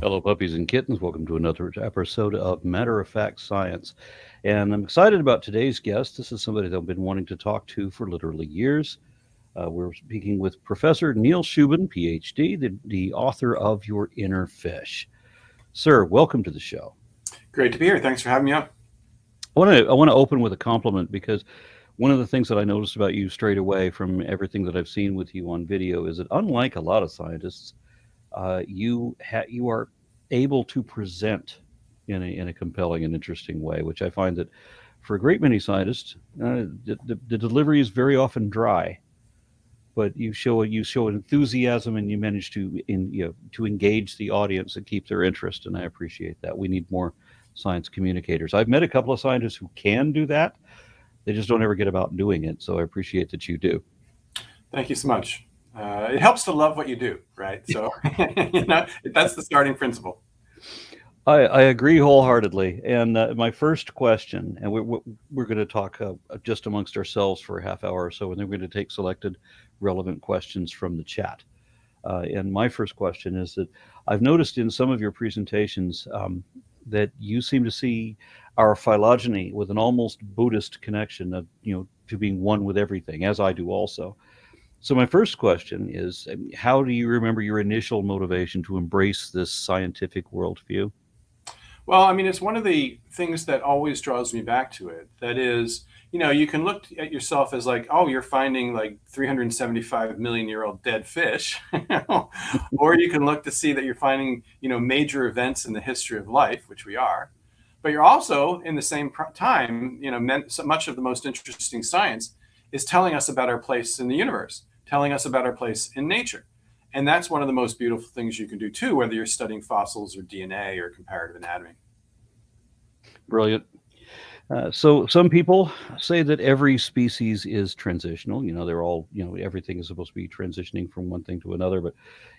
Hello, puppies and kittens. Welcome to another episode of Matter of Fact Science. And I'm excited about today's guest. This is somebody that I've been wanting to talk to for literally years. We're speaking with Professor Neil Shubin, PhD, the author of Your Inner Fish. Sir, welcome to the show. Great to be here. Thanks for having me on. I want to open with a compliment because one of the things that I noticed about you straight away from everything that I've seen with you on video is that unlike a lot of scientists, you are able to present in a compelling and interesting way, which I find that for a great many scientists, the delivery is very often dry. But you show enthusiasm and you manage to engage the audience and keep their interest, and I appreciate that. We need more science communicators. I've met a couple of scientists who can do that. They just don't ever get about doing it. So I appreciate that you do. Thank you so much. It helps to love what you do, right? So, that's the starting principle. I agree wholeheartedly. And my first question, and we're going to talk just amongst ourselves for a half hour or so, and then we're going to take selected relevant questions from the chat. And my first question is that I've noticed in some of your presentations that you seem to see our phylogeny with an almost Buddhist connection of, to being one with everything, as I do also. So my first question is, how do you remember your initial motivation to embrace this scientific worldview? Well, I mean, it's one of the things that always draws me back to it. That is, you can look at yourself as like, oh, you're finding like 375 million year old dead fish, or you can look to see that you're finding, major events in the history of life, which we are. But you're also, in the same time, so much of the most interesting science is telling us about our place in the universe, telling us about our place in nature. And that's one of the most beautiful things you can do too, whether you're studying fossils or DNA or comparative anatomy. Brilliant. So some people say that every species is transitional. They're all, everything is supposed to be transitioning from one thing to another, but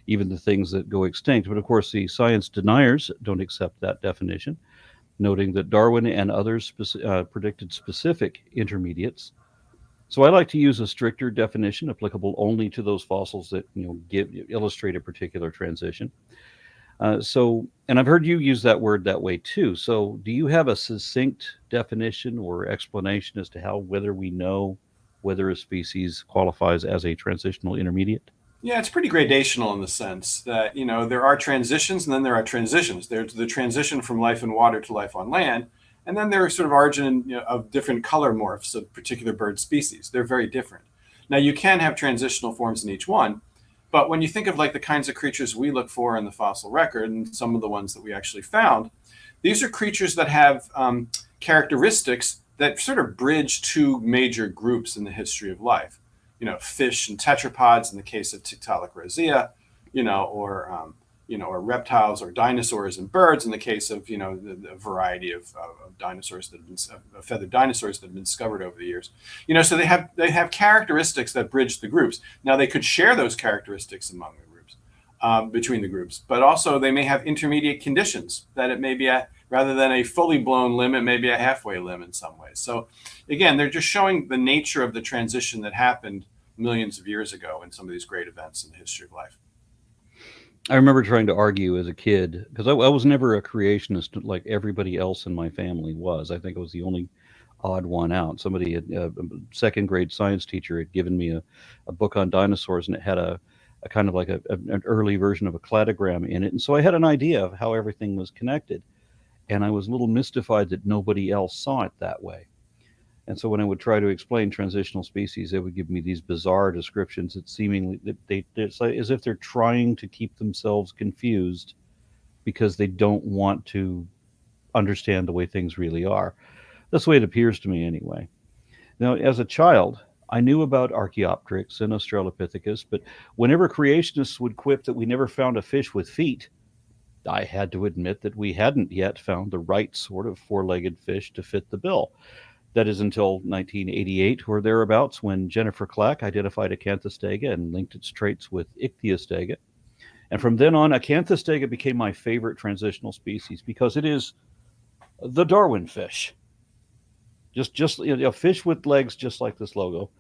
even the things that go extinct. But of course, the science deniers don't accept that definition, noting that Darwin and others predicted specific intermediates. So I like to use a stricter definition applicable only to those fossils that illustrate a particular transition. And I've heard you use that word that way too. So do you have a succinct definition or explanation as to whether we know whether a species qualifies as a transitional intermediate? Yeah, it's pretty gradational in the sense that, there are transitions and then there are transitions. There's the transition from life in water to life on land. And then there are sort of origin of different color morphs of particular bird species. They're very different. Now, you can have transitional forms in each one. But when you think of like the kinds of creatures we look for in the fossil record and some of the ones that we actually found, these are creatures that have characteristics that sort of bridge two major groups in the history of life. Fish and tetrapods in the case of Tiktaalik roseae, or reptiles or dinosaurs and birds in the case of, the variety of dinosaurs that have been feathered dinosaurs that have been discovered over the years. So they have characteristics that bridge the groups. Now they could share those characteristics among the groups, between the groups, but also they may have intermediate conditions that it may be rather than a fully blown limb, it may be a halfway limb in some ways. So again, they're just showing the nature of the transition that happened millions of years ago in some of these great events in the history of life. I remember trying to argue as a kid because I was never a creationist like everybody else in my family was. I think I was the only odd one out. Somebody, a second grade science teacher, had given me a book on dinosaurs, and it had a kind of like an early version of a cladogram in it. And so I had an idea of how everything was connected. And I was a little mystified that nobody else saw it that way. And so when I would try to explain transitional species, they would give me these bizarre descriptions that seemingly it's like, as if they're trying to keep themselves confused because they don't want to understand the way things really are. That's the way it appears to me anyway. Now, as a child, I knew about Archaeopteryx and Australopithecus, but whenever creationists would quip that we never found a fish with feet, I had to admit that we hadn't yet found the right sort of four-legged fish to fit the bill. That is until 1988 or thereabouts, when Jennifer Clack identified Acanthostega and linked its traits with Ichthyostega. And from then on, Acanthostega became my favorite transitional species because it is the Darwin fish. Just a fish with legs just like this logo.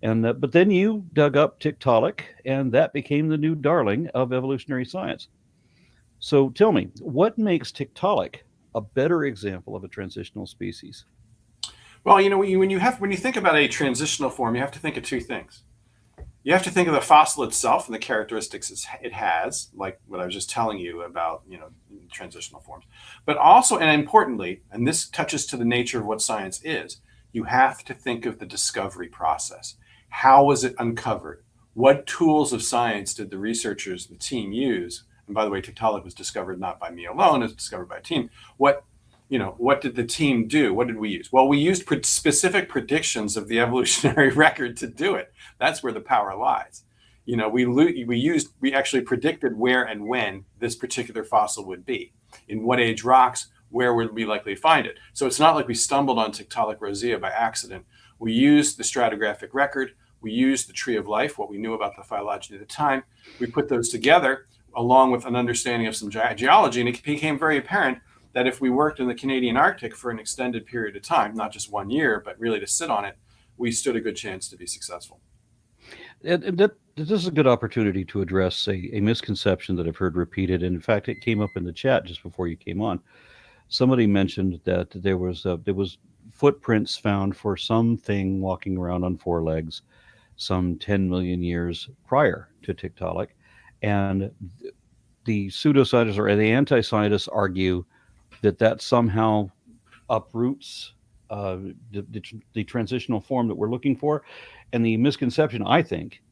And but then you dug up Tiktaalik, and that became the new darling of evolutionary science. So tell me, what makes Tiktaalik a better example of a transitional species? Well, when you think about a transitional form, you have to think of two things. You have to think of the fossil itself and the characteristics it has, like what I was just telling you about, transitional forms. But also, and importantly, and this touches to the nature of what science is, you have to think of the discovery process. How was it uncovered? What tools of science did the researchers, the team use? And by the way, Tiktaalik was discovered not by me alone, it was discovered by a team. What did the team do? What did we use? Well, we used specific predictions of the evolutionary record to do it. That's where the power lies. We actually predicted where and when this particular fossil would be, in what age rocks, where would we likely find it. So it's not like we stumbled on Tiktaalik roseae by accident. We used the stratigraphic record. We used the tree of life, what we knew about the phylogeny at the time. We put those together along with an understanding of some geology, and it became very apparent that if we worked in the Canadian Arctic for an extended period of time, not just 1 year, but really to sit on it, we stood a good chance to be successful. And this is a good opportunity to address a misconception that I've heard repeated. And in fact, it came up in the chat just before you came on. Somebody mentioned that there was footprints found for something walking around on four legs some 10 million years prior to Tiktaalik. And the pseudoscientists or the anti-scientists argue that somehow uproots the transitional form that we're looking for. And the misconception, I think,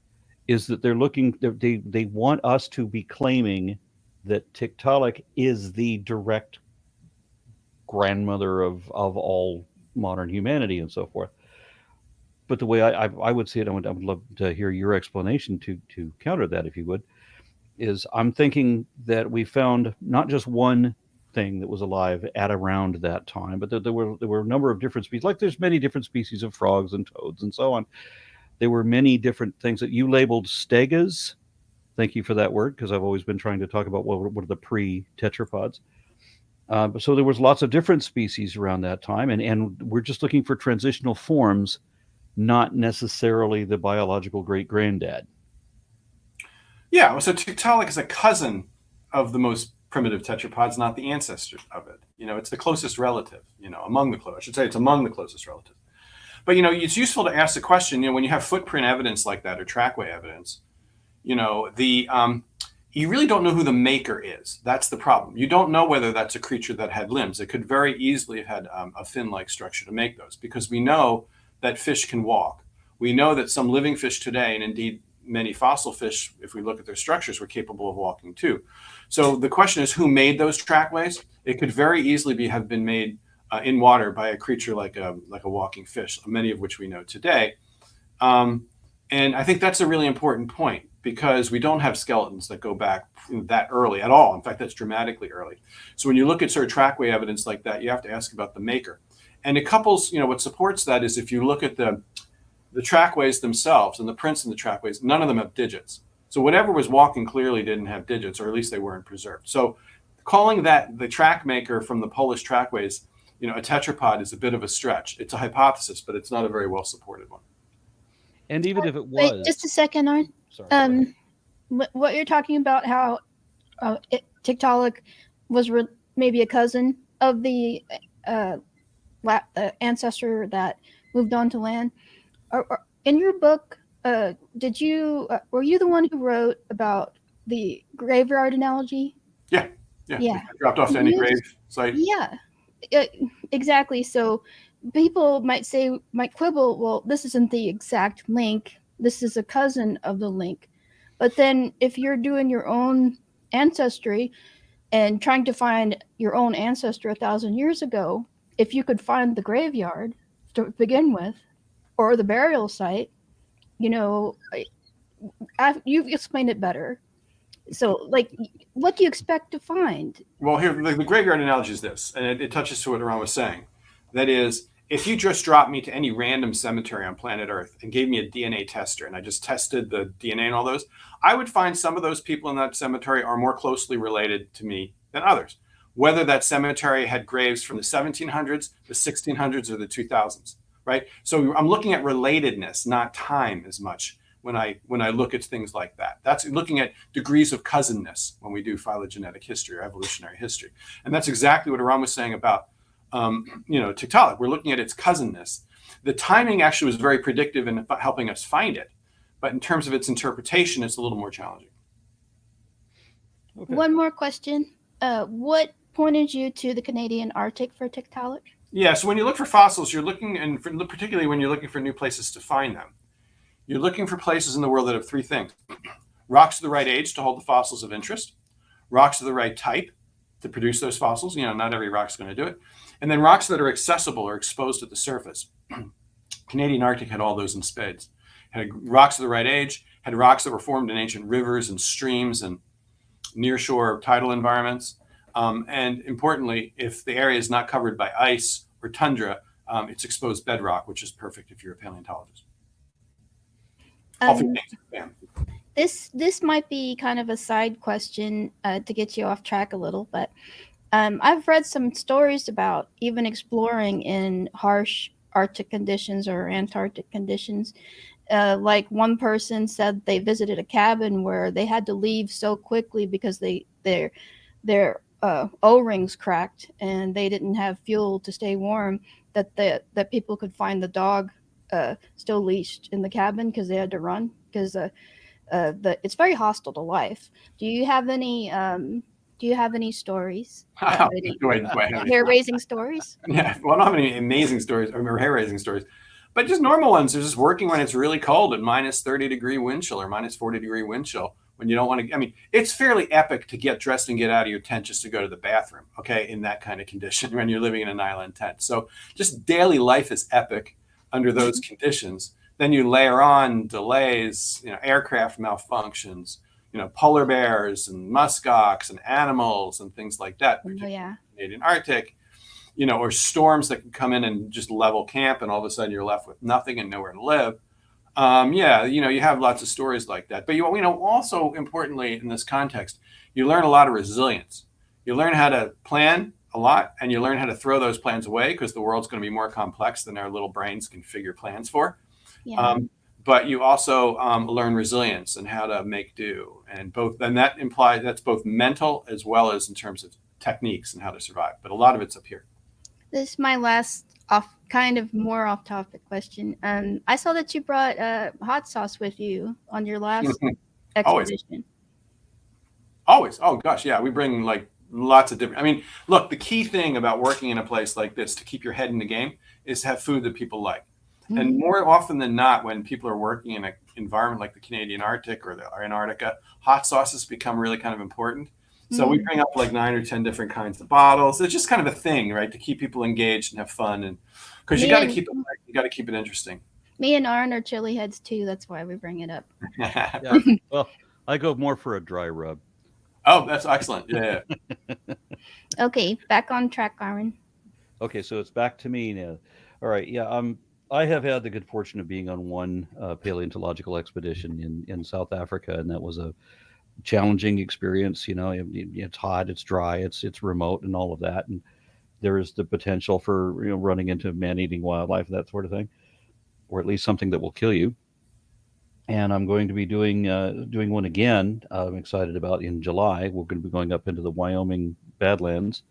is that they want us to be claiming that Tiktaalik is the direct grandmother of all modern humanity and so forth. But the way I would see it, I would love to hear your explanation to counter that, if you would, is I'm thinking that we found not just one thing that was alive at around that time, but there were a number of different species. Like there's many different species of frogs and toads and so on. There were many different things that you labeled stegas. Thank you for that word, because I've always been trying to talk about what are the pre-tetrapods. So there was lots of different species around that time, and we're just looking for transitional forms, not necessarily the biological great granddad. Yeah, so Tiktaalik is a cousin of the most primitive tetrapods, not the ancestor of it. It's the closest relative, among the close. I should say it's among the closest relatives. But, it's useful to ask the question, when you have footprint evidence like that or trackway evidence, you really don't know who the maker is. That's the problem. You don't know whether that's a creature that had limbs. It could very easily have had a fin-like structure to make those, because we know that fish can walk. We know that some living fish today, and indeed many fossil fish, if we look at their structures, were capable of walking too. So the question is, who made those trackways? It could very easily have been made in water by a creature like a walking fish, many of which we know today. And I think that's a really important point, because we don't have skeletons that go back that early at all. In fact, that's dramatically early. So when you look at sort of trackway evidence like that, you have to ask about the maker. And it couples, what supports that is if you look at the trackways themselves and the prints in the trackways, none of them have digits. So whatever was walking clearly didn't have digits, or at least they weren't preserved. So calling that the track maker from the Polish trackways, a tetrapod, is a bit of a stretch. It's a hypothesis, but it's not a very well supported one. And even if it was, wait, just a second, Arn. Sorry. What you're talking about, how Tiktaalik was maybe a cousin of the ancestor that moved on to land. In your book, were you the one who wrote about the graveyard analogy? Yeah. Dropped off to any grave site. Yeah, exactly. So people might quibble, well, this isn't the exact link. This is a cousin of the link. But then if you're doing your own ancestry and trying to find your own ancestor 1,000 years ago, if you could find the graveyard to begin with, or the burial site, you've explained it better. So, what do you expect to find? Well, here, the graveyard analogy is this, and it touches to what Ron was saying. That is, if you just dropped me to any random cemetery on planet Earth and gave me a DNA tester, and I just tested the DNA and all those, I would find some of those people in that cemetery are more closely related to me than others. Whether that cemetery had graves from the 1700s, the 1600s, or the 2000s, right? So I'm looking at relatedness, not time as much. when I look at things like that. That's looking at degrees of cousinness when we do phylogenetic history or evolutionary history. And that's exactly what Aram was saying about Tiktaalik. We're looking at its cousinness. The timing actually was very predictive in helping us find it. But in terms of its interpretation, it's a little more challenging. Okay. One more question. What pointed you to the Canadian Arctic for Tiktaalik? Yeah, so when you look for fossils, you're looking, and particularly when you're looking for new places to find them, you're looking for places in the world that have three things. Rocks of the right age to hold the fossils of interest, rocks of the right type to produce those fossils. Not every rock's going to do it. And then rocks that are accessible or exposed at the surface. Canadian Arctic had all those in spades. Had rocks of the right age, had rocks that were formed in ancient rivers and streams and nearshore tidal environments. And importantly, if the area is not covered by ice or tundra, it's exposed bedrock, which is perfect if you're a paleontologist. This might be kind of a side question to get you off track a little, but I've read some stories about even exploring in harsh Arctic conditions or Antarctic conditions. Like one person said they visited a cabin where they had to leave so quickly because their O-rings cracked and they didn't have fuel to stay warm, that people could find the dog still leashed in the cabin because they had to run because it's very hostile to life. Do you have any stories? Hair-raising stories? Yeah, well, I don't have any amazing stories or hair-raising stories, but just normal ones. They're just working when it's really cold at minus 30-degree wind chill or minus 40-degree wind chill when you don't want to. I mean, it's fairly epic to get dressed and get out of your tent just to go to the bathroom, okay, in that kind of condition when you're living in an island tent. So just daily life is epic under those conditions. Then you layer on delays, aircraft malfunctions, polar bears and muskox and animals and things like that. Oh, yeah. Canadian Arctic, or storms that can come in and just level camp, and all of a sudden you're left with nothing and nowhere to live. You have lots of stories like that. But also importantly in this context, you learn a lot of resilience. You learn how to plan a lot, and you learn how to throw those plans away because the world's going to be more complex than our little brains can figure plans for. Yeah. But you also learn resilience and how to make do, and that implies that's both mental as well as in terms of techniques and how to survive. But a lot of it's up here. This is my last more off-topic question. I saw that you brought hot sauce with you on your last expedition. Always. Oh gosh, yeah. We bring lots of different. I mean, look, the key thing about working in a place like this to keep your head in the game is to have food that people like. And more often than not, when people are working in an environment like the Canadian Arctic or Antarctica, hot sauces become really kind of important. So we bring up 9 or 10 different kinds of bottles. It's just kind of a thing, right, to keep people engaged and have fun, and because you got to keep it interesting. Me and Arn are chili heads too. That's why we bring it up. Yeah. Well, I go more for a dry rub. Oh, that's excellent. Yeah. Okay, back on track, Arn. Okay, so it's back to me now. All right. Yeah. I have had the good fortune of being on one paleontological expedition in South Africa, and that was a challenging experience. It's hot, it's dry, it's remote, and all of that, and there is the potential for running into man-eating wildlife, that sort of thing, or at least something that will kill you. And I'm going to be doing one again. I'm excited about in July. We're going to be going up into the Wyoming Badlands,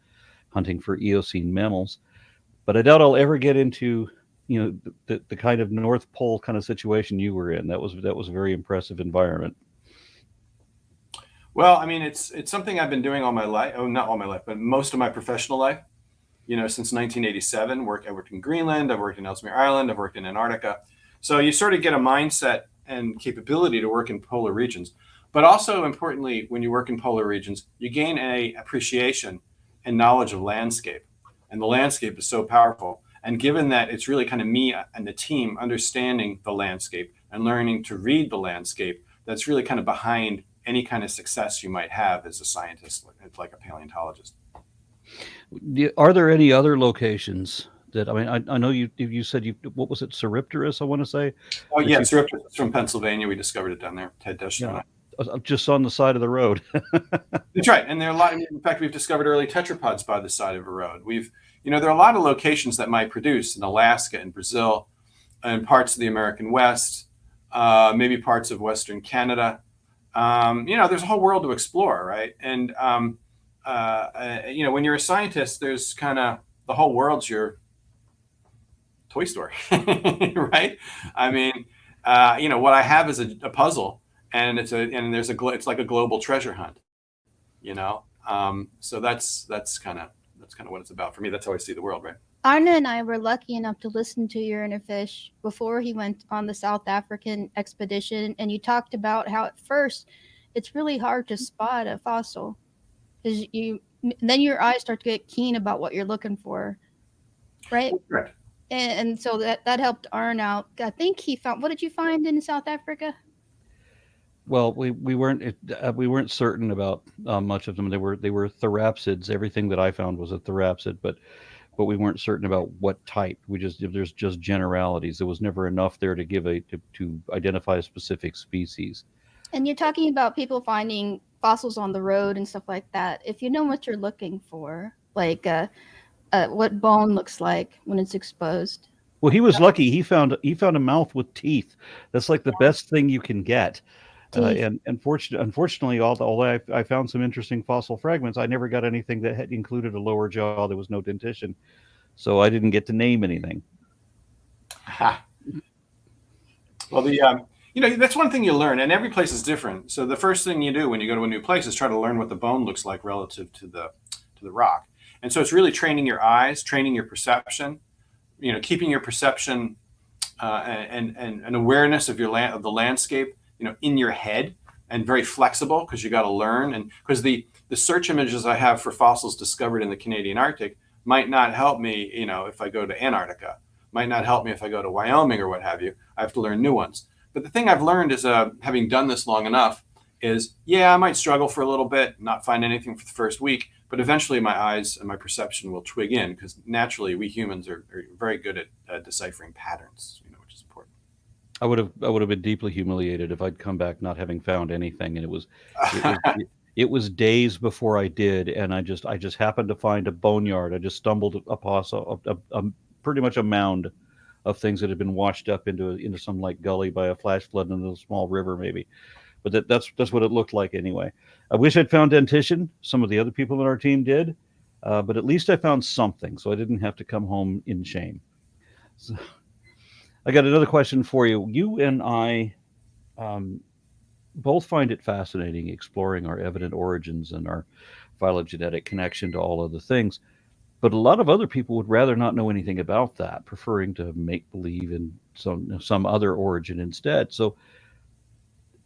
hunting for Eocene mammals. But I doubt I'll ever get into the kind of North Pole kind of situation you were in. That was a very impressive environment. Well, I mean, it's something I've been doing all my life. Oh, not all my life, but most of my professional life. Since 1987, I worked in Greenland, I've worked in Ellesmere Island, I've worked in Antarctica. So you sort of get a mindset and capability to work in polar regions. But also importantly, when you work in polar regions, you gain an appreciation and knowledge of landscape. And the landscape is so powerful. And given that it's really kind of me and the team understanding the landscape and learning to read the landscape, that's really kind of behind any kind of success you might have as a scientist, like a paleontologist. Are there any other locations that, I know you said what was it, Sauropterus, I want to say? Oh, yeah, Sauropterus from Pennsylvania. We discovered it down there. Ted Desch and I. Just on the side of the road. That's right. And there are a lot. In fact, we've discovered early tetrapods by the side of a road. There are a lot of locations that might produce in Alaska and Brazil and parts of the American West, maybe parts of Western Canada. There's a whole world to explore, right? And when you're a scientist, there's kind of the whole world's your toy store, right? I mean, what I have is a puzzle, and it's like a global treasure hunt, you know. So that's kind of what it's about for me. That's how I see the world, right? Arna and I were lucky enough to listen to your interfish before he went on the South African expedition, and you talked about how at first it's really hard to spot a fossil because then your eyes start to get keen about what you're looking for, right? Correct. And so that helped Arn out. I think he found. What did you find in South Africa? Well, we weren't certain about much of them. They were therapsids. Everything that I found was a therapsid, but we weren't certain about what type. There's just generalities. There was never enough there to to identify a specific species. And you're talking about people finding fossils on the road and stuff like that. If you know what you're looking for, like what bone looks like when it's exposed. Well, he was lucky. He found a mouth with teeth. That's like the best thing you can get. And unfortunately, although I found some interesting fossil fragments, I never got anything that had included a lower jaw. There was no dentition, so I didn't get to name anything. Ha. Well, that's one thing you learn, and every place is different. So the first thing you do when you go to a new place is try to learn what the bone looks like relative to the rock. And so it's really training your eyes, training your perception, keeping your perception and an awareness of of the landscape, in your head, and very flexible, because you got to learn. And because the search images I have for fossils discovered in the Canadian Arctic might not help me, if I go to Antarctica, might not help me if I go to Wyoming or what have you. I have to learn new ones. But the thing I've learned is, having done this long enough, is I might struggle for a little bit, not find anything for the first week, but eventually my eyes and my perception will twig in, because naturally we humans are very good at deciphering patterns, which is important. I would have been deeply humiliated if I'd come back not having found anything, and it was days before I did, and I just happened to find a boneyard. I just stumbled upon pretty much a mound of things that had been washed up into some like gully by a flash flood in a small river, maybe. But that's what it looked like anyway. I wish I'd found dentition. Some of the other people on our team did, but at least I found something, so I didn't have to come home in shame. So, I got another question for you. You and I both find it fascinating exploring our evident origins and our phylogenetic connection to all other things. But a lot of other people would rather not know anything about that, preferring to make believe in some other origin instead. So,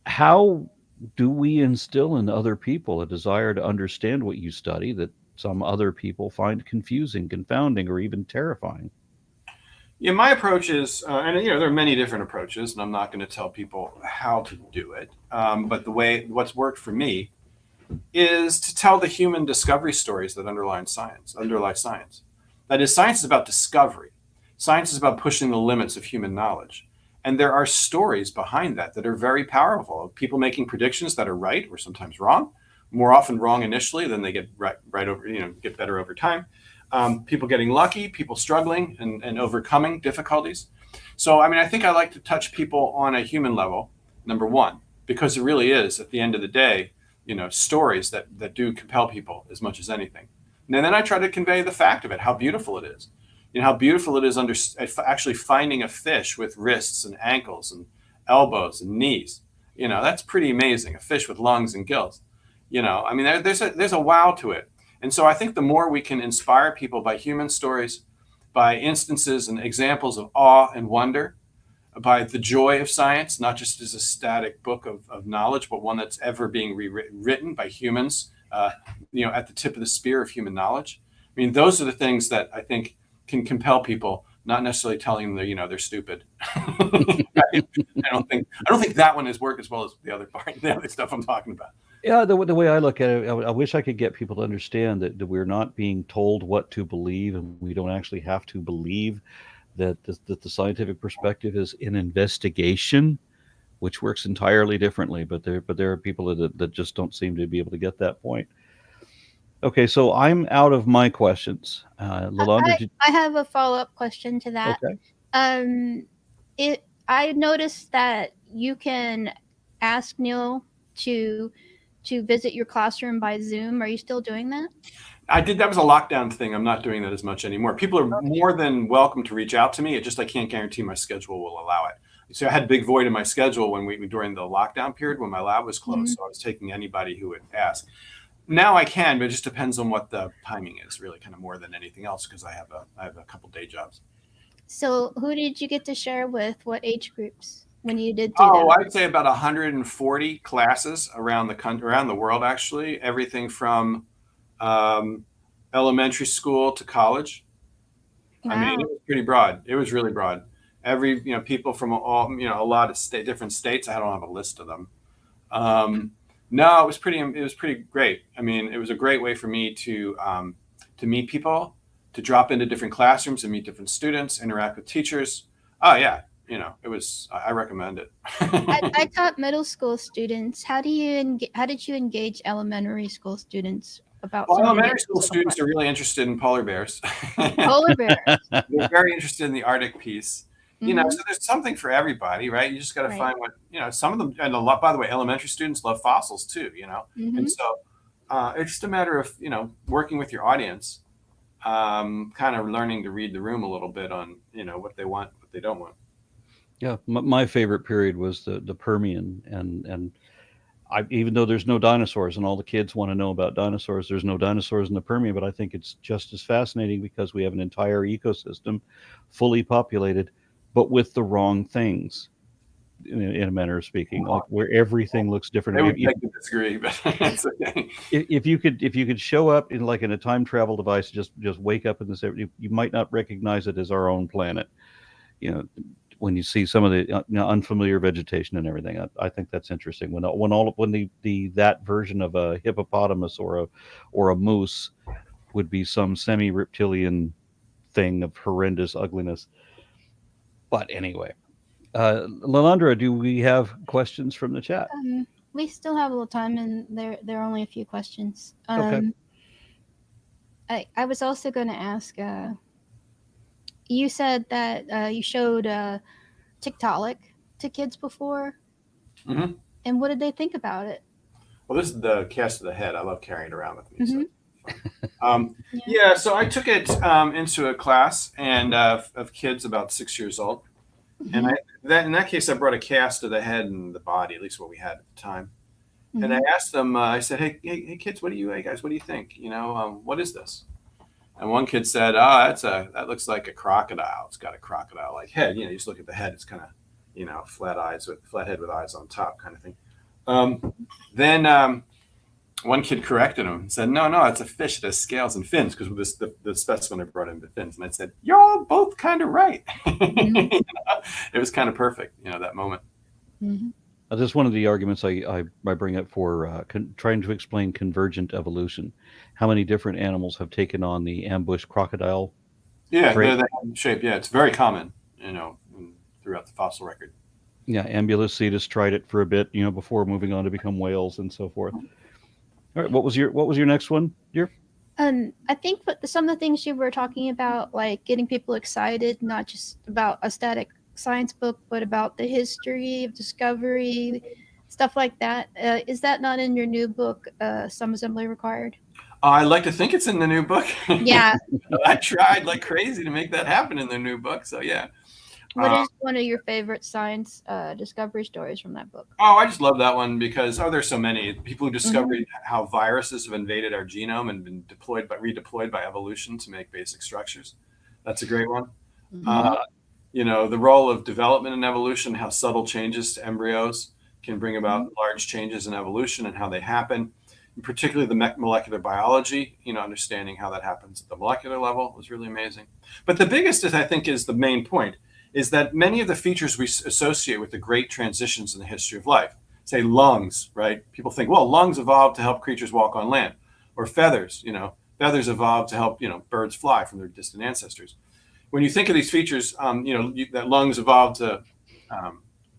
how do we instill in other people a desire to understand what you study that some other people find confusing, confounding, or even terrifying? Yeah, my approach is, and there are many different approaches, and I'm not going to tell people how to do it. But what's worked for me is to tell the human discovery stories that underlie science. That is, science is about discovery. Science is about pushing the limits of human knowledge. And there are stories behind that are very powerful, of people making predictions that are right or sometimes wrong, more often wrong initially, then they get right over, get better over time. People getting lucky, people struggling and overcoming difficulties. So, I think I like to touch people on a human level, number one, because it really is, at the end of the day, stories that do compel people as much as anything. And then I try to convey the fact of it, how beautiful it is. How beautiful it is actually finding a fish with wrists and ankles and elbows and knees. That's pretty amazing. A fish with lungs and gills. There's a wow to it. And so I think the more we can inspire people by human stories, by instances and examples of awe and wonder, by the joy of science, not just as a static book of knowledge, but one that's ever being rewritten by humans, at the tip of the spear of human knowledge. Those are the things that I think can compel people, not necessarily telling them they're stupid. I don't think that one has worked as well as the other stuff I'm talking about. Yeah, the way I look at it, I wish I could get people to understand that we're not being told what to believe, and we don't actually have to believe that the scientific perspective is an investigation, which works entirely differently. But there are people that just don't seem to be able to get that point. Okay, so I'm out of my questions. Lalonda, I have a follow-up question to that. Okay. I noticed that you can ask Neil to visit your classroom by Zoom. Are you still doing that? I did. That was a lockdown thing. I'm not doing that as much anymore. People are more than welcome to reach out to me. It just I can't guarantee my schedule will allow it. So I had a big void in my schedule during the lockdown period when my lab was closed. So I was taking anybody who would ask. Now I can, but it just depends on what the timing is, really, kind of more than anything else, because I have a couple day jobs. So who did you get to share with? What age groups when you did do Oh, that? I'd say about 140 classes around the country, around the world, actually. Everything from elementary school to college. I mean, it was pretty broad. It was really broad. People from all, a lot of different states. I don't have a list of them. No, it was pretty great. I mean, it was a great way for me to meet people, to drop into different classrooms and meet different students, interact with teachers. Oh yeah, I recommend it. I taught middle school students. How did you engage elementary school students about? Well, elementary school students are really interested in polar bears. Polar bears. They're very interested in the Arctic piece. Mm-hmm. So there's something for everybody, right? You just got to Right. find what, some of them, and a lot, by the way, elementary students love fossils too, Mm-hmm. and so it's just a matter of, working with your audience, kind of learning to read the room a little bit on, what they want, what they don't want. Yeah, my favorite period was the Permian, and even though there's no dinosaurs, and all the kids want to know about dinosaurs, there's no dinosaurs in the Permian, but I think it's just as fascinating because we have an entire ecosystem fully populated, but with the wrong things, in a manner of speaking, like where everything looks different. I would beg to disagree, but it's okay. If you could show up in a time travel device, just wake up in this, you might not recognize it as our own planet. When you see some of the unfamiliar vegetation and everything, I think that's interesting. When that version of a hippopotamus or a moose would be some semi-reptilian thing of horrendous ugliness. But anyway, Lalandra, do we have questions from the chat? We still have a little time, and there are only a few questions. Okay. I was also going to ask. You said that you showed Tiktaalik to kids before, Mm-hmm. and what did they think about it? Well, this is the cast of the head. I love carrying it around with me. Mm-hmm. Yeah, so I took it into a class of kids about 6 years old, Mm-hmm. and in that case, I brought a cast of the head and the body, at least what we had at the time. Mm-hmm. And I asked them. I said, "Hey, kids, what do you think? What is this?" And one kid said, "Oh, that looks like a crocodile. It's got a crocodile-like head. You just look at the head; it's kind of, flat head with eyes on top, kind of thing." Then one kid corrected him and said, "No, it's a fish that has scales and fins," because the specimen I brought in the fins. And I said, "You're all both kind of right." Mm-hmm. It was kind of perfect, that moment. Mm-hmm. That's one of the arguments I bring up for trying to explain convergent evolution. How many different animals have taken on the ambush crocodile? Yeah, trait? the shape. Yeah, it's very common, throughout the fossil record. Yeah, Ambulocetus tried it for a bit, before moving on to become whales and so forth. All right, what was your next one, dear? I think some of the things you were talking about, like getting people excited, not just about a static science book, but about the history of discovery, stuff like that. Is that not in your new book, Some Assembly Required? I like to think it's in the new book. Yeah. I tried like crazy to make that happen in the new book. So yeah. What is one of your favorite science discovery stories from that book? Oh, I just love that one because there's so many people who discovered how viruses have invaded our genome and been redeployed by evolution to make basic structures. That's a great one. Mm-hmm. The role of development in evolution, how subtle changes to embryos can bring about large changes in evolution and how they happen. And particularly the molecular biology, understanding how that happens at the molecular level was really amazing. But the biggest, I think, is the main point, is that many of the features we associate with the great transitions in the history of life, say lungs, right? People think, well, lungs evolved to help creatures walk on land, or feathers, feathers evolved to help, birds fly from their distant ancestors. When you think of these features, that lungs evolved to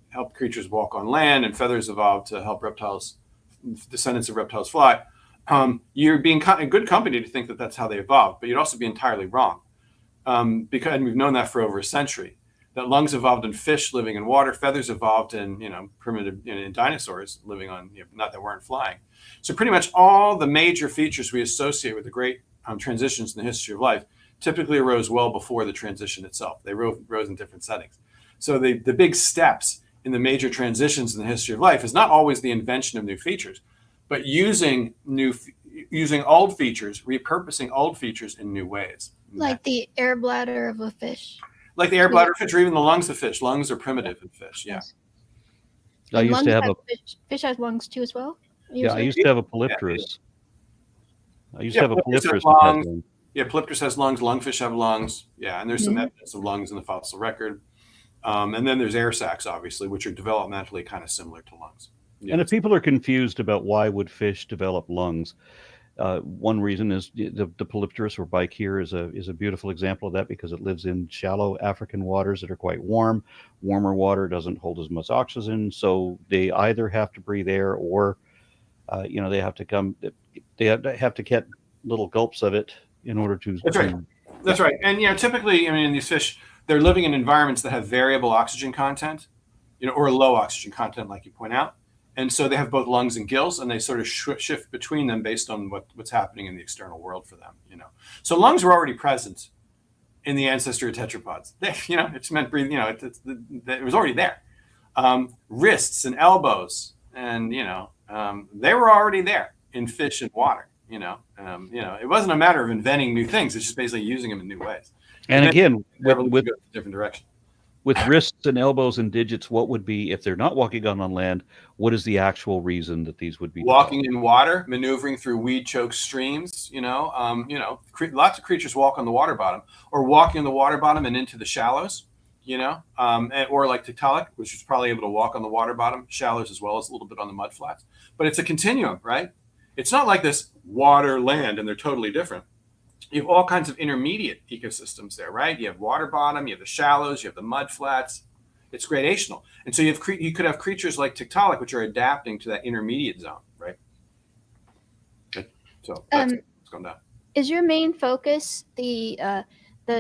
help creatures walk on land, and feathers evolved to help descendants of reptiles fly. You're being in good company to think that that's how they evolved, but you'd also be entirely wrong, because we've known that for over a century. that lungs evolved in fish living in water, feathers evolved in primitive in dinosaurs living on not that weren't flying. So pretty much all the major features we associate with the great transitions in the history of life typically arose well before the transition itself. They rose in different settings. So the big steps in the major transitions in the history of life is not always the invention of new features, but using old features, repurposing old features in new ways. Like the air bladder of a fish. Like the air bladder of fish, or even the lungs of fish. Lungs are primitive in fish. Yeah. I used to have fish has lungs too as well. Yeah, I used to have a polypterus. I used to have a polypterus. Yeah, polypterus has lungs. Lungfish have lungs. Yeah, and there's some evidence of lungs in the fossil record. And then there's air sacs, obviously, which are developmentally kind of similar to lungs. Yeah. And if people are confused about why would fish develop lungs, one reason is the polypterus or bichir is a beautiful example of that because it lives in shallow African waters that are quite warm. Warmer water doesn't hold as much oxygen, so they either have to breathe air or they have to get little gulps of it in order to. That's right. That's right. And typically, these fish, they're living in environments that have variable oxygen content, or low oxygen content, like you point out. And so they have both lungs and gills, and they sort of shift between them based on what's happening in the external world for them. So lungs were already present in the ancestor of tetrapods. It's meant breathing. It was already there. Wrists and elbows, and they were already there in fish and water. It wasn't a matter of inventing new things. It's just basically using them in new ways. And again, with a different direction. With wrists and elbows and digits, what would be, if they're not walking on land, what is the actual reason that these would be walking in water, maneuvering through weed-choked streams? Lots of creatures walk on the water bottom, or walking on the water bottom and into the shallows. Or like Tiktaalik, which is probably able to walk on the water bottom, shallows as well as a little bit on the mud flats. But it's a continuum, right? It's not like this water, land, and they're totally different. You have all kinds of intermediate ecosystems there, right? You have water bottom, you have the shallows, you have the mud flats. It's gradational. And so you could have creatures like Tiktaalik, which are adapting to that intermediate zone, right? So that's what's going down. Is your main focus the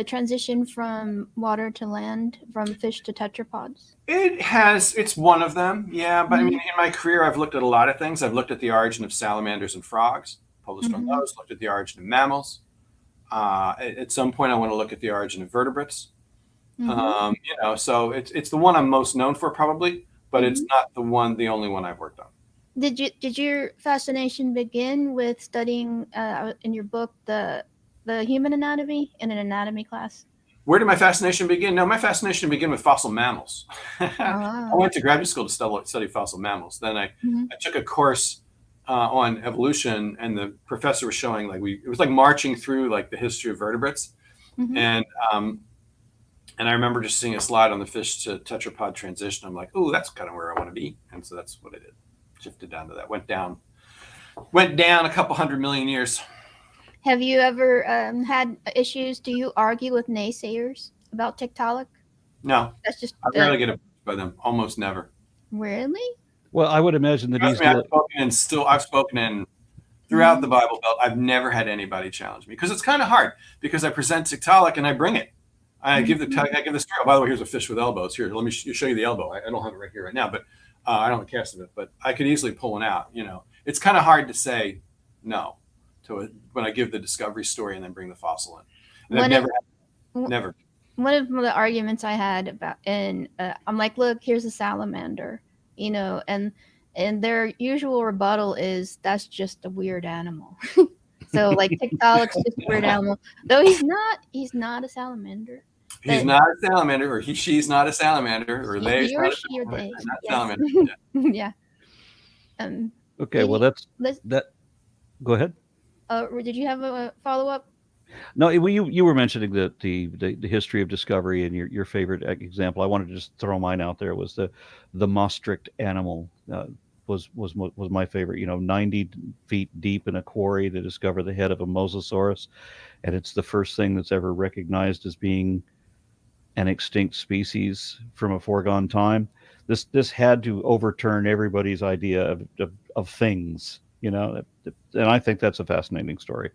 transition from water to land, from fish to tetrapods? It's one of them, yeah. But in my career, I've looked at a lot of things. I've looked at the origin of salamanders and frogs, published on those, looked at the origin of mammals. At some point, I want to look at the origin of vertebrates. So it's the one I'm most known for, probably, but it's not the only one I've worked on. Did your fascination begin with studying in your book the human anatomy in an anatomy class? Where did my fascination begin? No, my fascination began with fossil mammals. I went to graduate school to study fossil mammals. Then I took a course on evolution, and the professor was showing it was like marching through the history of vertebrates, and I remember just seeing a slide on the fish to tetrapod transition. I'm like, oh, that's kind of where I want to be, and so that's what I did. Shifted down to that. Went down a couple 100 million years. Have you ever had issues? Do you argue with naysayers about Tiktaalik? No, that's just I rarely get approached by them. Almost never. Really? Well, I would imagine that I've spoken in throughout the Bible Belt. I've never had anybody challenge me because it's kind of hard because I present Tiktaalik and I bring it. I give the story. Oh, by the way, here's a fish with elbows. Here, let me show you the elbow. I don't have it right here right now, but I don't have a cast of it. But I could easily pull one out. It's kind of hard to say no to it when I give the discovery story and then bring the fossil in. And never. One of the arguments I had about, and I'm like, look, here's a salamander. And their usual rebuttal is that's just a weird animal. So Tiktaalik's just a weird animal, though he's not a salamander. He's not a salamander, or she's not a salamander, or they. He or she or they. Not salamander. Yeah. Okay. Well, that. Go ahead. Did you have a follow up? No, you were mentioning the history of discovery, and your favorite example. I wanted to just throw mine out there. Was the Maastricht animal was my favorite. 90 feet deep in a quarry, they discover the head of a mosasaurus, and it's the first thing that's ever recognized as being an extinct species from a foregone time. This had to overturn everybody's idea of things, and I think that's a fascinating story.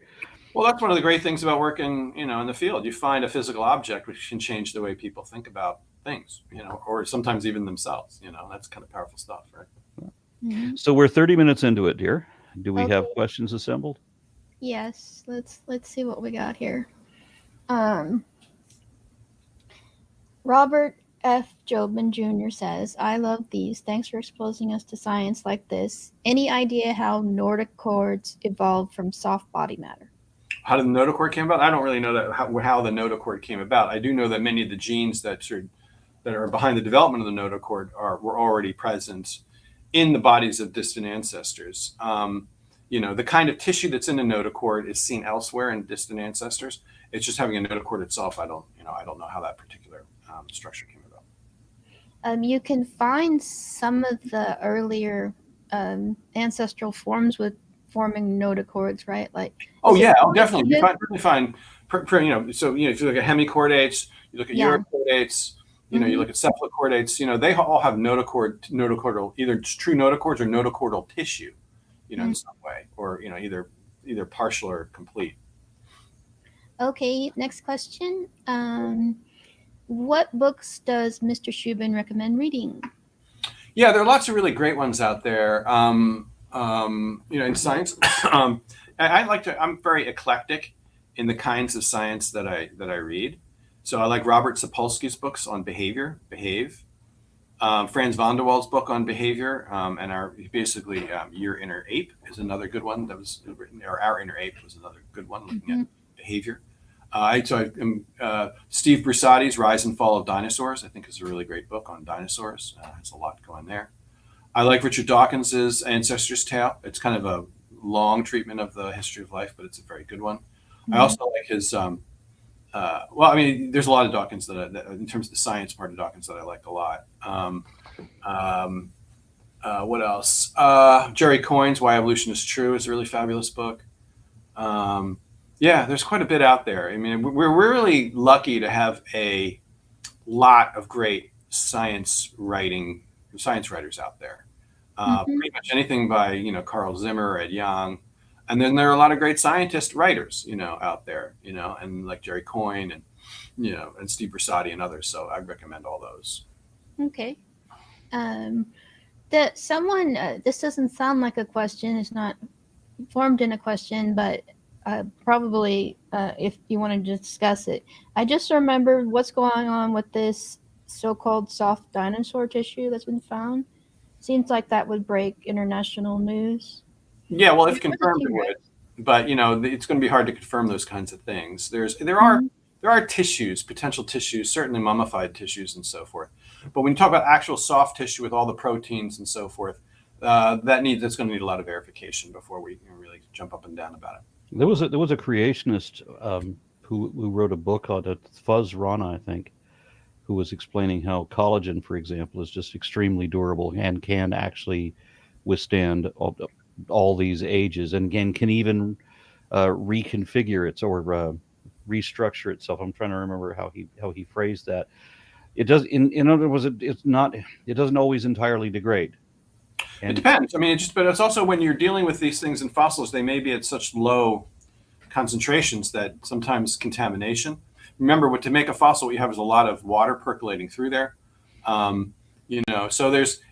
Well, that's one of the great things about working, in the field. You find a physical object which can change the way people think about things, or sometimes even themselves. That's kind of powerful stuff, right? Mhm. So we're 30 minutes into it, dear. Do we have Okay. questions assembled? Yes. Let's see what we got here. Um, Robert F. Jobin Jr. says, "I love these. Thanks for exposing us to science like this. Any idea how notochords evolved from soft body matter?" How did the notochord came about? I don't really know that how the notochord came about. I do know that many of the genes that are behind the development of the notochord were already present in the bodies of distant ancestors. The kind of tissue that's in the notochord is seen elsewhere in distant ancestors. It's just having a notochord itself. I don't know how that particular structure came about. You can find some of the earlier ancestral forms with forming notochords, right? Like, Oh is it yeah, definitely. You coincidence? find, so if you look at hemichordates, you look at Yeah. urochordates, you Mhm. look at cephalochordates, they all have notochordal, either true notochords or notochordal tissue, in some way, or either partial or complete. Okay, next question. What books does Mr. Shubin recommend reading? Yeah, there are lots of really great ones out there. In science, I'm very eclectic in the kinds of science that I read. So I like Robert Sapolsky's books on behave. Franz van der Waals' book on behavior, and Your Inner Ape is another good one that was written, or Our Inner Ape was another good one looking at behavior. Steve Brusati's Rise and Fall of Dinosaurs, I think, is a really great book on dinosaurs. Has a lot going there. I like Richard Dawkins's Ancestor's Tale. It's kind of a long treatment of the history of life, but it's a very good one. I also like his. There's a lot of Dawkins that in terms of the science part of Dawkins, that I like a lot. What else? Jerry Coyne's Why Evolution is True is a really fabulous book. There's quite a bit out there. I mean, we're really lucky to have a lot of great science writers out there. Pretty much anything by Carl Zimmer, Ed Young, and then there are a lot of great scientist writers out there, and like Jerry Coyne and Steve Brusati and others. So I recommend all those. Okay. This doesn't sound like a question. It's not formed in a question, but probably if you want to discuss it. I just remembered what's going on with this so-called soft dinosaur tissue that's been found. Seems like that would break international news. Yeah, well, if You're the confirmed, it would, T-Rex. but it's going to be hard to confirm those kinds of things. There Mhm. are tissues, potential tissues, certainly mummified tissues and so forth. But when you talk about actual soft tissue with all the proteins and so forth, that's going to need a lot of verification before we can really jump up and down about it. There was a creationist who wrote a book on it, Fuzz Rana, I think, who was explaining how collagen, for example, is just extremely durable and can actually withstand all these ages, and again can even reconfigure it or restructure itself. I'm trying to remember how he phrased that. It does. In other words, it's not. It doesn't always entirely degrade. It And depends. I mean, but it's also when you're dealing with these things in fossils, they may be at such low concentrations that sometimes contamination. Remember, to make a fossil, what you have is a lot of water percolating through there. So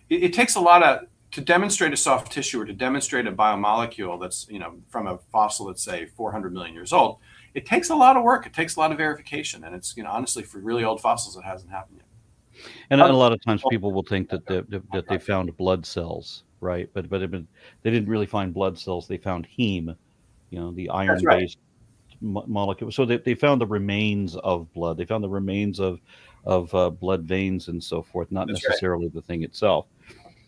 it takes a lot to demonstrate a soft tissue or to demonstrate a biomolecule that's from a fossil that's say 400 million years old. It takes a lot of work. It takes a lot of verification, and it's honestly, for really old fossils, it hasn't happened yet. a lot of times people will think that they found blood cells, right? But they didn't really find blood cells. They found heme, the That's right. iron-based molecule. So they found the remains of blood. They found the remains of blood veins and so forth, not That's right. necessarily the thing itself.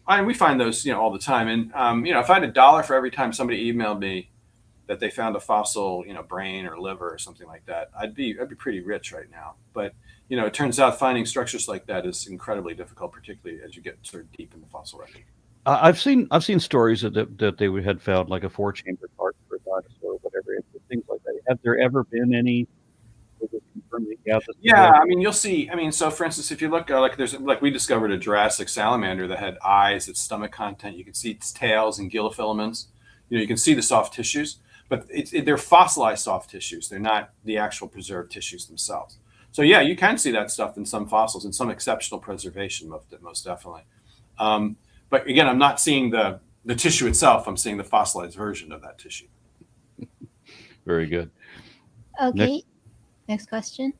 And we find those all the time. And if I had $1 for every time somebody emailed me that they found a fossil, brain or liver or something like that, I'd be pretty rich right now. But it turns out finding structures like that is incredibly difficult, particularly as you get sort of deep in the fossil record. I've seen stories that they had found like a 4-chamber heart for a dinosaur or whatever, and things like that. Have there ever been any? Yeah, I mean, you'll see. I mean, so for instance, if you look, we discovered a Jurassic salamander that had eyes, its stomach content. You can see its tails and gill filaments. You can see the soft tissues, but they're fossilized soft tissues. They're not the actual preserved tissues themselves. So yeah, you can see that stuff in some fossils, in some exceptional preservation, most definitely. But again, I'm not seeing the tissue itself. I'm seeing the fossilized version of that tissue. Very good. Okay, next question.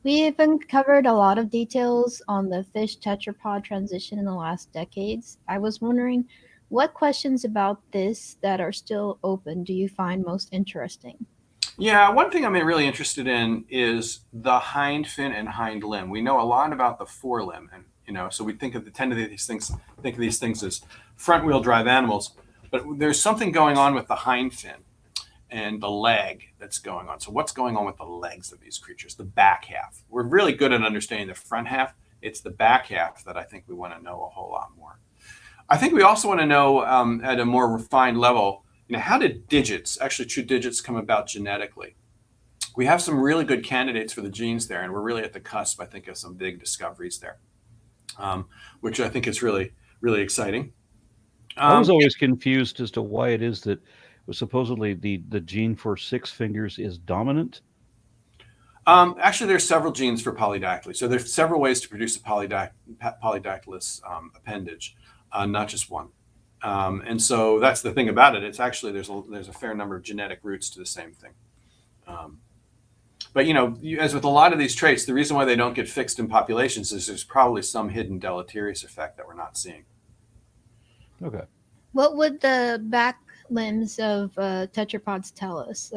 We have uncovered a lot of details on the fish tetrapod transition in the last decades. I was wondering, what questions about this that are still open do you find most interesting? Yeah, one thing I'm really interested in is the hind fin and hind limb. We know a lot about the forelimb, and so we think of these things as front-wheel drive animals, but there's something going on with the hind fin and the leg that's going on. So what's going on with the legs of these creatures, the back half? We're really good at understanding the front half. It's the back half that I think we want to know a whole lot more. I think we also want to know at a more refined level, how did digits, actually true digits, come about genetically? We have some really good candidates for the genes there, and we're really at the cusp, I think, of some big discoveries there, which I think is really, really exciting. I was always confused as to why it is that supposedly the gene for 6 fingers is dominant. Actually, there's several genes for polydactyly. So there's several ways to produce a polydactylous appendage, not just one. And so that's the thing about it. It's actually, there's a fair number of genetic roots to the same thing. But as with a lot of these traits, the reason why they don't get fixed in populations is there's probably some hidden deleterious effect that we're not seeing. Okay. What would the back limbs of tetrapods tell us?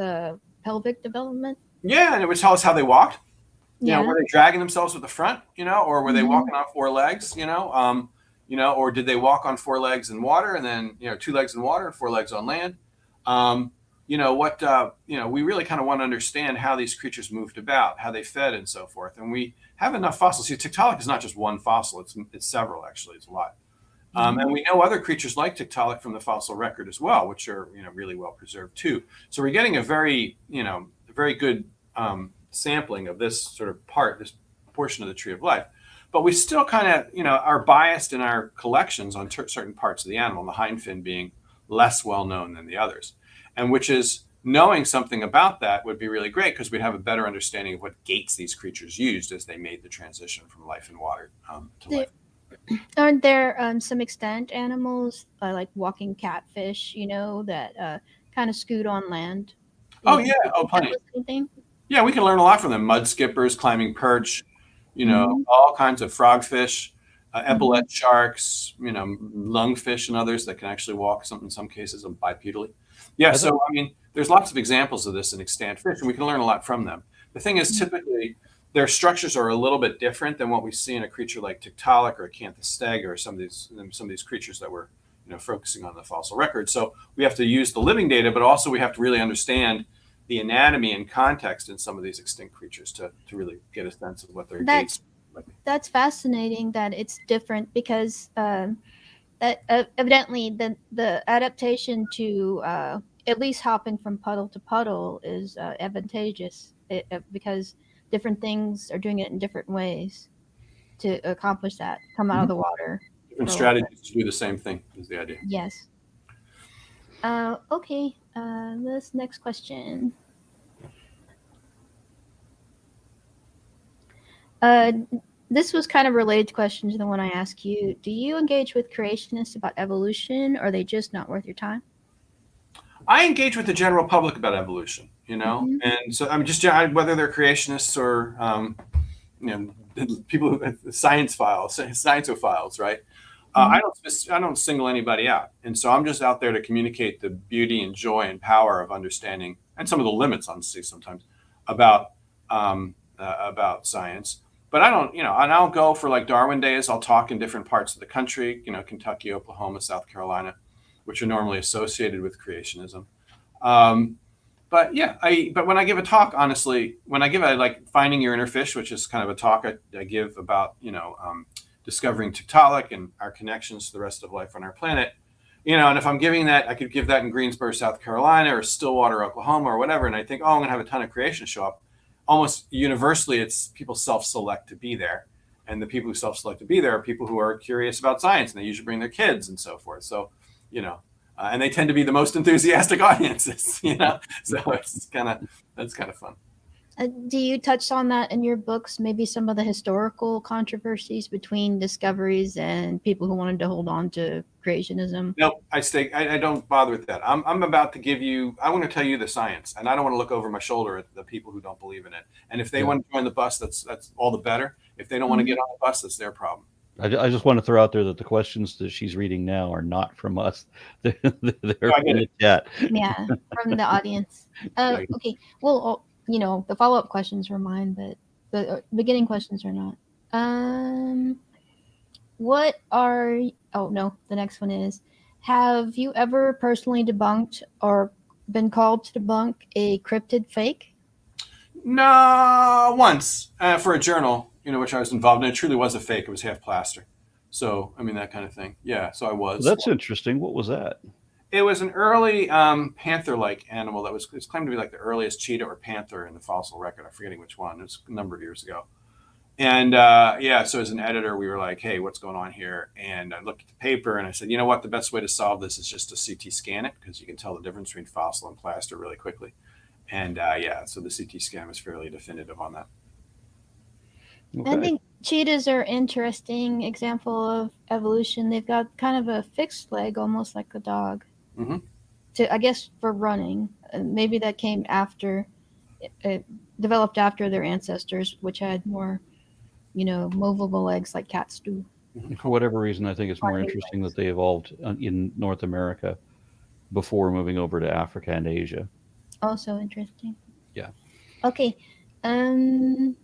Pelvic development? Yeah, and it would tell us how they walked. Yeah. Were they dragging themselves with the front, or were they walking on 4 legs, or did they walk on 4 legs in water and then, 2 legs in water and 4 legs on land? We really kind of want to understand how these creatures moved about, how they fed and so forth. And we have enough fossils. See, Tiktaalik is not just one fossil. It's several, actually. It's a lot. And we know other creatures like Tiktaalik from the fossil record as well, which are, really well preserved too. So we're getting a very good sampling of this sort of this portion of the tree of life. But we still kind of, are biased in our collections on certain parts of the animal, the hind fin being less well known than the others. And which is, knowing something about that would be really great, because we'd have a better understanding of what gaits these creatures used as they made the transition from life in water to life. Aren't there some extant animals like walking catfish, that kind of scoot on land? Oh yeah, plenty. Yeah, we can learn a lot from them. Mud skippers, climbing perch, all kinds of frogfish, epaulet sharks, lungfish and others that can actually walk in some cases bipedally. Yeah, so there's lots of examples of this in extant fish, and we can learn a lot from them. The thing is, typically, their structures are a little bit different than what we see in a creature like Tiktaalik or acanthostega or some of these creatures that we're focusing on the fossil record. So we have to use the living data, but also we have to really understand the anatomy and context in some of these extinct creatures to really get a sense of what their gaits might be. That's fascinating that it's different, because evidently the adaptation to at least hopping from puddle to puddle is advantageous, because different things are doing it in different ways to accomplish that, come out of the water. Different strategies to do the same thing is the idea. Yes. Okay, this next question. This was kind of related to question to the one I asked you. Do you engage with creationists about evolution, or are they just not worth your time? I engage with the general public about evolution, and so I'm just, whether they're creationists or people who scienceophiles, right? I don't single anybody out, and so I'm just out there to communicate the beauty and joy and power of understanding, and some of the limits, honestly, sometimes about science. But I don't, and I'll go for like Darwin days. I'll talk in different parts of the country, Kentucky, Oklahoma, South Carolina, which are normally associated with creationism. But when I give a talk, honestly, when I give like Finding Your Inner Fish, which is kind of a talk I give about, discovering Tiktaalik and our connections to the rest of life on our planet, and if I'm giving that, I could give that in Greensboro, South Carolina, or Stillwater, Oklahoma, or whatever. And I think, I'm going to have a ton of creationists show up. Almost universally, it's people self-select to be there. And the people who self-select to be there are people who are curious about science, and they usually bring their kids and so forth. So, and they tend to be the most enthusiastic audiences, so that's kind of fun. Do you touch on that in your books? Maybe some of the historical controversies between discoveries and people who wanted to hold on to creationism? Nope, I don't bother with that. I'm about to give you. I want to tell you the science, and I don't want to look over my shoulder at the people who don't believe in it. And if they Yeah. want to join the bus, that's all the better. If they don't want to get on the bus, that's their problem. I just want to throw out there that the questions that she's reading now are not from us. They're No, I from get the it. chat. Yeah, from the audience. Yeah. Okay. Well, the follow-up questions were mine, but the beginning questions are not. What are? Oh no, the next one is: have you ever personally debunked or been called to debunk a cryptid fake? No, once for a journal, which I was involved in. It truly was a fake. It was half plaster. So I mean that kind of thing. Yeah. So I Well, was. that's interesting. What was that? It was an early panther-like animal that was claimed to be like the earliest cheetah or panther in the fossil record. I'm forgetting which one. It was a number of years ago. And yeah, so as an editor, we were like, hey, what's going on here? And I looked at the paper and I said, you know what? The best way to solve this is just to CT scan it because you can tell the difference between fossil and plaster really quickly. And yeah, so the CT scan was fairly definitive on that. I Okay. think cheetahs are interesting example of evolution. They've got kind of a fixed leg, almost like a dog. Mm-hmm. I guess for running. Maybe that came after, developed after their ancestors, which had more, movable legs like cats do. For whatever reason, I think it's more Climbing interesting legs. that they evolved in North America before moving over to Africa and Asia. Also interesting. Yeah. Okay. The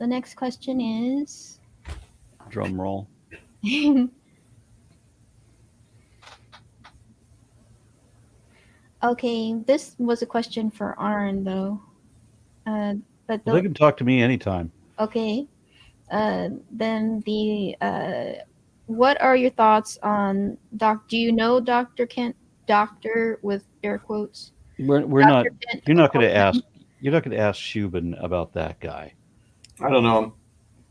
next question is. Drum roll. Okay, this was a question for Arn though. But Well, they can talk to me anytime. okay. Then what are your thoughts on Do you know Dr. Kent? Doctor with air quotes. We're not. Dr. Kent You're not going to Copeland? ask. You're not going to ask Shubin about that guy. I don't know.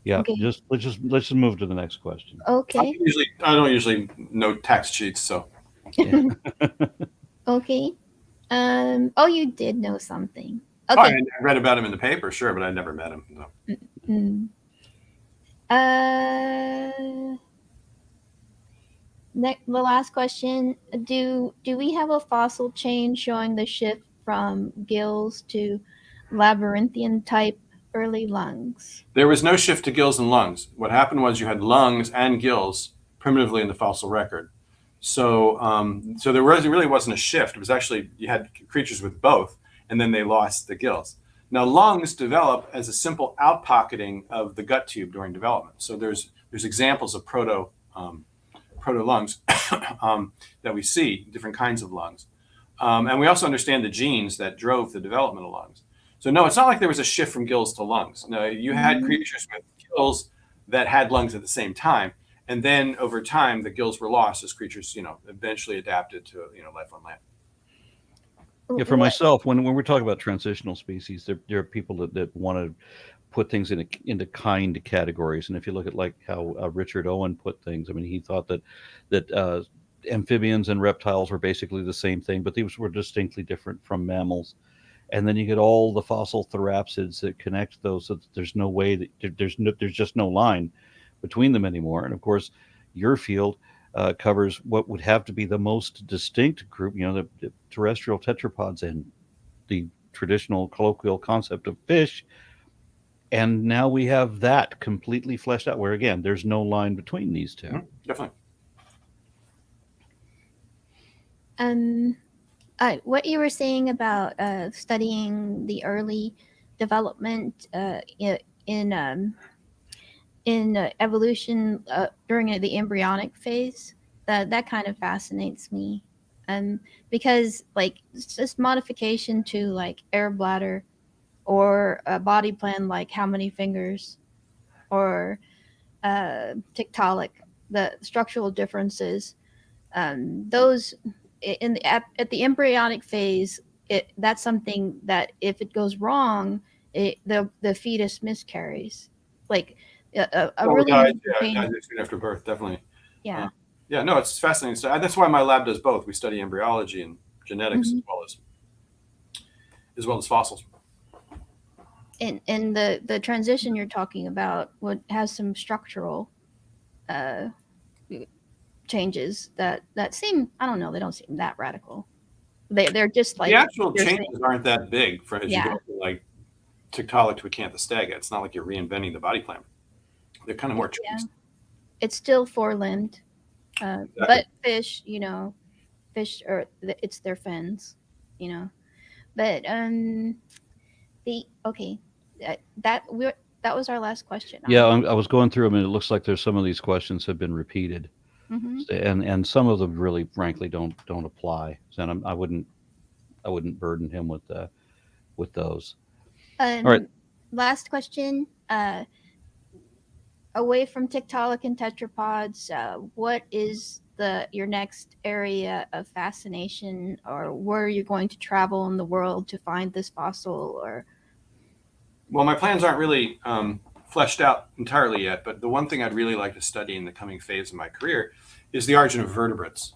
Yeah. Okay. Let's just move to the next question. Okay. I don't usually know tax cheats, so. Yeah. Okay. Oh, you did know something. Oh, Okay. I read about him in the paper, sure, but I never met him. No. Mm. The last question: Do we have a fossil chain showing the shift from gills to labyrinthian type early lungs? There was no shift to gills and lungs. What happened was you had lungs and gills primitively in the fossil record. So, so there really wasn't a shift. It was actually you had creatures with both, and then they lost the gills. Now, lungs develop as a simple outpocketing of the gut tube during development. So there's examples of proto lungs that we see, different kinds of lungs, and we also understand the genes that drove the development of lungs. So no, it's not like there was a shift from gills to lungs. No, you had creatures with gills that had lungs at the same time, and then over time the gills were lost as creatures, eventually adapted to life on land. Yeah, for myself, when we're talking about transitional species, there are people that want to put things into kind categories. And if you look at like how Richard Owen put things, I mean, he thought that amphibians and reptiles were basically the same thing, but these were distinctly different from mammals. And then you get all the fossil therapsids that connect those, so that there's no way that there's just no line between them anymore. And of course, your field covers what would have to be the most distinct group, the terrestrial tetrapods and the traditional colloquial concept of fish. And now we have that completely fleshed out, where again, there's no line between these two. Mm-hmm. Definitely. What you were saying about studying the early development in evolution during the embryonic phase, that kind of fascinates me, because like it's just modification to like air bladder or a body plan like how many fingers or Tiktaalik, the structural differences, those at the embryonic phase, that's something that if it goes wrong, the fetus miscarries, like a really died pain. soon after birth, definitely. Yeah. Yeah, no, it's fascinating. So that's why my lab does both. We study embryology and genetics as well as as well as fossils. And the transition you're talking about has some structural changes that seem, I don't know, they don't seem that radical. They're just like The actual you're changes saying. aren't that big for as you Yeah. go from like Tiktaalik to Acanthostega. It's not like you're reinventing the body plan. They're kind of more Yeah. tweaks. It's still four-limbed, but fish, fish or it's their fins, But that was our last question. Yeah, I was going through them, and it looks like there's some of these questions have been repeated, and some of them really, frankly, don't apply. So I wouldn't burden him with those. All right. Last question. Away from Tiktaalik and tetrapods, what is your next area of fascination, or where are you going to travel in the world to find this fossil? Or well, my plans aren't really fleshed out entirely yet, but the one thing I'd really like to study in the coming phase of my career is the origin of vertebrates.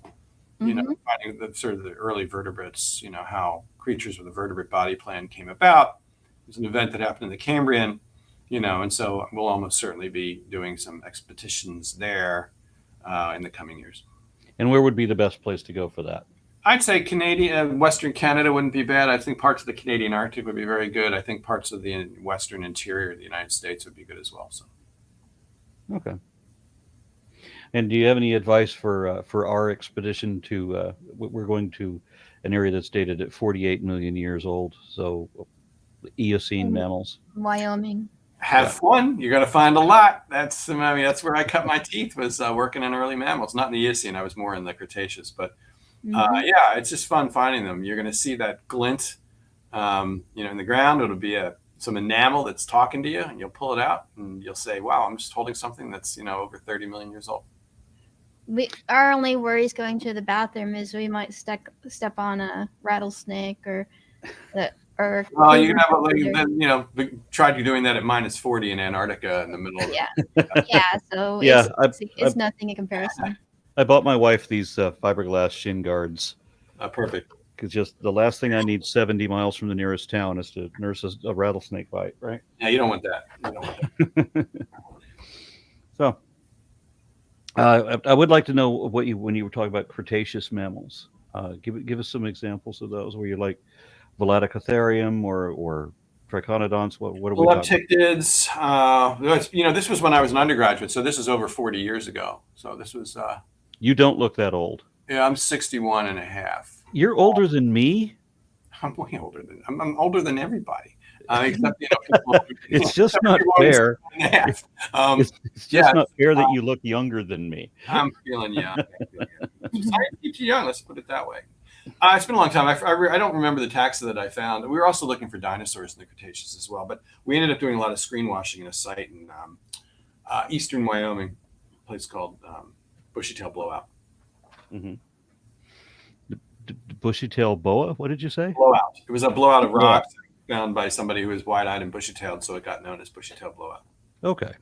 Finding the sort of the early vertebrates, how creatures with a vertebrate body plan came about. It was an event that happened in the Cambrian, and so we'll almost certainly be doing some expeditions there in the coming years. And where would be the best place to go for that? I'd say Western Canada wouldn't be bad. I think parts of the Canadian Arctic would be very good. I think parts of the western interior of the United States would be good as well. So, okay. And do you have any advice for our expedition to? We're going to an area that's dated at 48 million years old. So, Eocene mammals. Wyoming. Have fun. You're going to find a lot. That's where I cut my teeth, was working in early mammals. Not in the Eocene. I was more in the Cretaceous, but. Yeah, it's just fun finding them. You're going to see that glint, in the ground. It'll be some enamel that's talking to you, and you'll pull it out, and you'll say, "Wow, I'm just holding something that's over 30 million years old." Our only worry is going to the bathroom is we might step on a rattlesnake or. Well, you can have tried doing that at -40 in Antarctica in the middle of So yeah, it's nothing in comparison. I bought my wife these fiberglass shin guards. Perfect. Because just the last thing I need 70 miles from the nearest town is to nurse a rattlesnake bite, right? Yeah, you don't want that. So, I would like to know when you were talking about Cretaceous mammals. Give us some examples of those where you're like Velaticotherium or Triconodonts. What are we talking Leptichids. This was when I was an undergraduate, so this is over 40 years ago. So this was. You don't look that old. Yeah, I'm 61 and a half. You're older than me? I'm way older than I'm older than everybody. Except people, it's just not fair. It's just not fair that you look younger than me. I'm feeling young. Science keeps you young. Let's put it that way. It's been a long time. I don't remember the taxa that I found. We were also looking for dinosaurs in the Cretaceous as well, but we ended up doing a lot of screen washing in a site in eastern Wyoming, a place called Bushy Tail Blowout. Mm-hmm. Bushy Tail Boa? What did you say? Blowout. It was a blowout of rocks found by somebody who was wide-eyed and bushy-tailed, so it got known as Bushy Tail Blowout. Okay.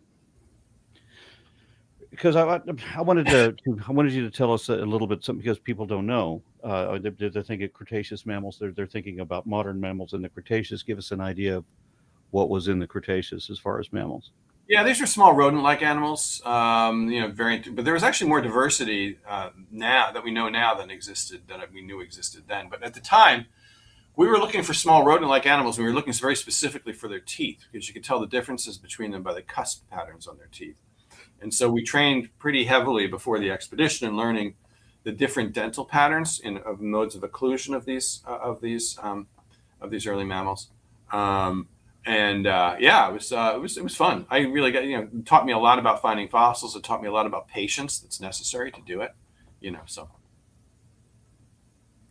Because I wanted you to tell us a little bit something, because people don't know. They're thinking Cretaceous mammals. They're thinking about modern mammals in the Cretaceous. Give us an idea of what was in the Cretaceous as far as mammals. Yeah, these are small rodent-like animals. But there was actually more diversity now that we know now than we knew existed then. But at the time, we were looking for small rodent-like animals. And we were looking very specifically for their teeth, because you could tell the differences between them by the cusp patterns on their teeth. And so we trained pretty heavily before the expedition in learning the different dental patterns of modes of occlusion of these early mammals. It was fun. I really got taught me a lot about finding fossils. It taught me a lot about patience that's necessary to do it. So.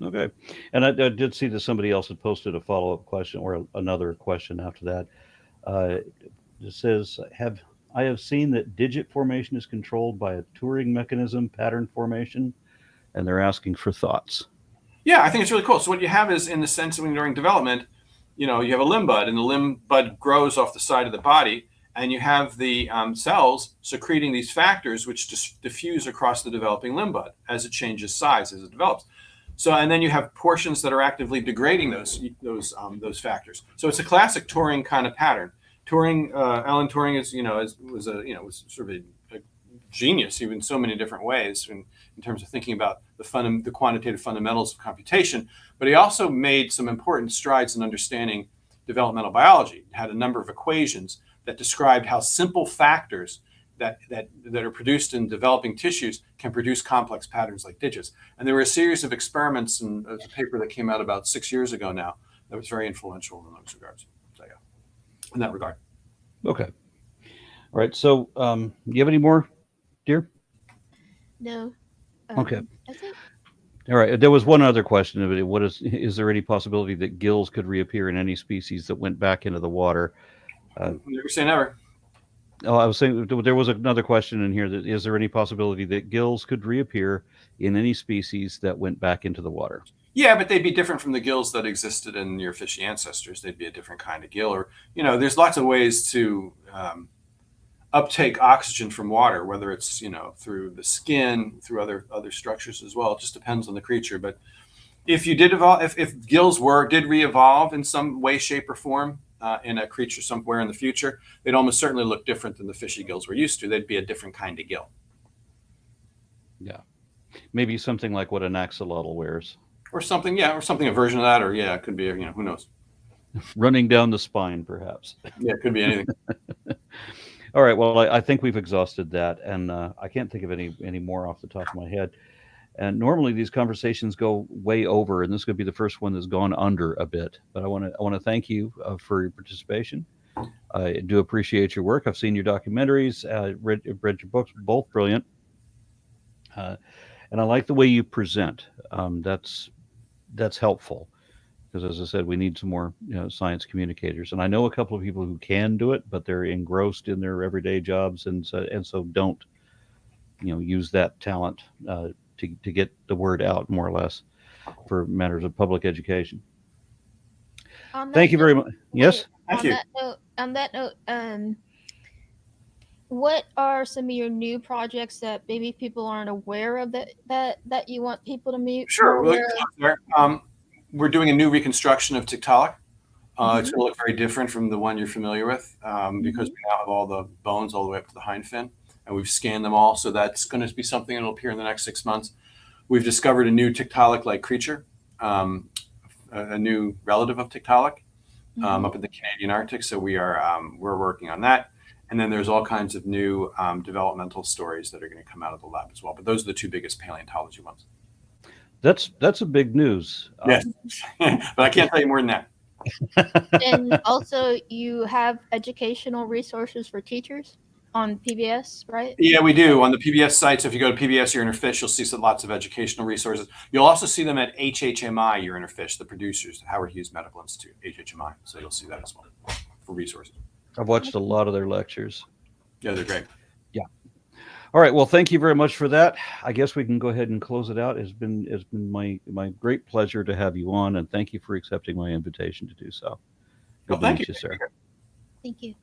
Okay, and I did see that somebody else had posted a follow-up question or another question after that. It says, I have seen that digit formation is controlled by a Turing mechanism, pattern formation, and they're asking for thoughts. Yeah, I think it's really cool. So what you have is, in the sense when during development, you have a limb bud, and the limb bud grows off the side of the body, and you have the cells secreting these factors which just diffuse across the developing limb bud as it changes size, as it develops. So, and then you have portions that are actively degrading those factors. So it's a classic Turing kind of pattern. Turing, Alan Turing was sort of a genius, even in so many different ways in terms of thinking about the quantitative fundamentals of computation. But he also made some important strides in understanding developmental biology. He had a number of equations that described how simple factors that are produced in developing tissues can produce complex patterns like digits. And there were a series of experiments, and there's a paper that came out about 6 years ago now that was very influential in those regards. So yeah, in that regard. Okay. All right. So, do you have any more, dear? No. Okay. I think. All right. There was one other question of it. Is there any possibility that gills could reappear in any species that went back into the water? Never say never. Oh, I was saying there was another question in here. That is there any possibility that gills could reappear in any species that went back into the water? Yeah, but they'd be different from the gills that existed in your fishy ancestors. They'd be a different kind of gill, or there's lots of ways to uptake oxygen from water, whether it's through the skin, through other structures as well. It just depends on the creature. But if you did evolve, if gills did re-evolve in some way, shape, or form in a creature somewhere in the future, they'd almost certainly look different than the fishy gills we're used to. They'd be a different kind of gill. Yeah, maybe something like what an axolotl wears, or something. Yeah, or something a version of that, or it could be who knows. Running down the spine, perhaps. Yeah, it could be anything. All right. Well, I think we've exhausted that, and I can't think of any more off the top of my head. And normally these conversations go way over, and this could be the first one that's gone under a bit. But I want to thank you for your participation. I do appreciate your work. I've seen your documentaries, read your books, both brilliant, and I like the way you present. That's helpful because, as I said, we need some more science communicators. And I know a couple of people who can do it, but they're engrossed in their everyday jobs, and so don't use that talent to get the word out, more or less, for matters of public education. Thank you very much. Yes? Thank you. On that note, what are some of your new projects that maybe people aren't aware of that you want people to meet? Sure. We're doing a new reconstruction of Tiktaalik. It's going to look very different from the one you're familiar with because we now have all the bones all the way up to the hind fin, and we've scanned them all. So that's going to be something that will appear in the next 6 months. We've discovered a new Tiktaalik-like creature, a new relative of Tiktaalik up in the Canadian Arctic. So we're working on that. And then there's all kinds of new developmental stories that are going to come out of the lab as well. But those are the two biggest paleontology ones. That's a big news. Yes, but I can't tell you more than that. And also, you have educational resources for teachers on PBS, right? Yeah, we do on the PBS site. So if you go to PBS Uriner Fish, you'll see lots of educational resources. You'll also see them at HHMI Uriner Fish, the producers, Howard Hughes Medical Institute, HHMI. So you'll see that as well for resources. I've watched a lot of their lectures. Yeah, they're great. Yeah. All right. Well, thank you very much for that. I guess we can go ahead and close it out. It's been my great pleasure to have you on, and thank you for accepting my invitation to do so. Good to meet you, sir. Thank you.